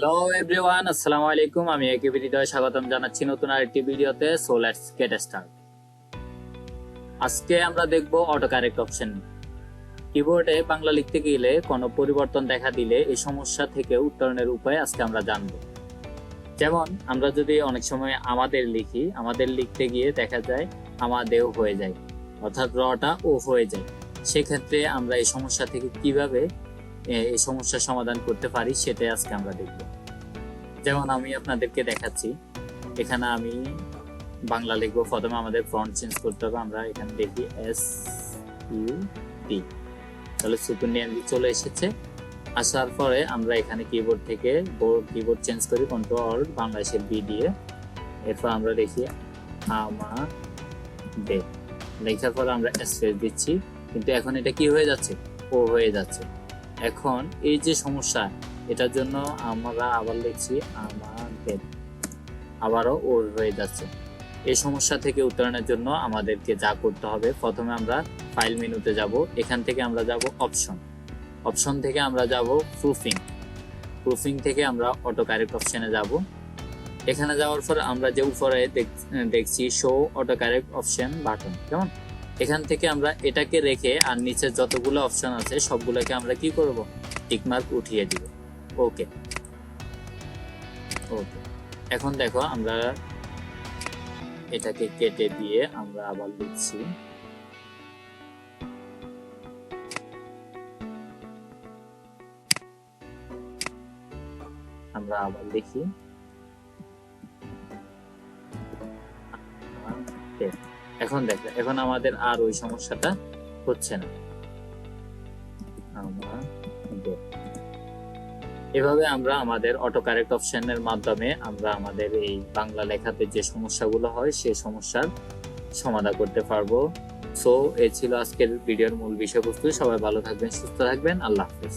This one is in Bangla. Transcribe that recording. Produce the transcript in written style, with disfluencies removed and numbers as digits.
হ্যালো এভরিওয়ান, আসসালামু আলাইকুম। আমি একেবি হৃদয় স্বাগতম জানাচ্ছি নতুন আরেকটি ভিডিওতে। So let's get start. আজকে আমরা দেখব অটো কারেক্ট অপশন। কিবোর্ডে বাংলা লিখতে গেলে কোনো পরিবর্তন দেখা দিলে এই সমস্যা থেকে উত্তরণের উপায় আজকে আমরা জানব। যেমন আমরা যদি অনেক সময় আমাদের লিখি, আমাদের লিখতে গিয়ে দেখা যায় আমাদেও হয়ে যায়, অর্থাৎ রটা ও হয়ে যায়। সেক্ষেত্রে আমরা এই সমস্যা থেকে কিভাবে এই সমস্যার সমাধান করতে পারি সেটাই আজকে আমরা দেখব। যেমন আমি আপনাদেরকে দেখাচ্ছি, এখানে আমি বাংলা লিখবো। প্রথমে আমাদের ফন্ট চেঞ্জ করতে হবে। আমরা এখানে দেখি SUT, তাহলে SutonnyMJ চলে এসেছে। আসার পরে আমরা এখানে কিবোর্ড থেকে কিবোর্ড চেঞ্জ করি, কন্ট্রোল বাংলাদেশের বি দিয়ে। এরপর আমরা লিখি আমাদের। লেখার পর আমরা স্পেস দিচ্ছি, কিন্তু এখন এটা কি হয়ে যাচ্ছে? ও হয়ে যাচ্ছে। এখন এই যে সমস্যা, এটার জন্য আমরা আবার লিখছি আমাদের, আবারও ও হয়ে যাচ্ছে। এই সমস্যা থেকে উত্তরণের জন্য আমাদেরকে যা করতে হবে, প্রথমে আমরা ফাইল মেনুতে যাব। এখান থেকে আমরা যাব অপশন থেকে আমরা যাব প্রুফিং থেকে আমরা অটো কারেক্ট অপশনে যাব। এখানে যাওয়ার পর আমরা যে উপরে দেখছি show auto correct option button, কেমন? এখান থেকে আমরা এটাকে রেখে আর নিচে যতগুলো অপশন আছে সবগুলোকে আমরা কি করব? টিকমার্ক উঠিয়ে দিব। ওকে। এখন দেখো, আমরা এটাকে কেটে দিয়ে আমরা আবার লিখছি এখন দেখো, এখন আমাদের আর ওই সমস্যাটা হচ্ছে না। এভাবে আমরা আমাদের অটো কারেক্ট অপশনের মাধ্যমে আমরা আমাদের এই বাংলা লেখাতে যে সমস্যাগুলো হয় সেই সমস্যার সমাধান করতে পারবো। সো এই ছিল আজকের ভিডিওর মূল বিষয়বস্তু। সবাই ভালো থাকবেন, সুস্থ থাকবেন। আল্লাহ হাফেজ।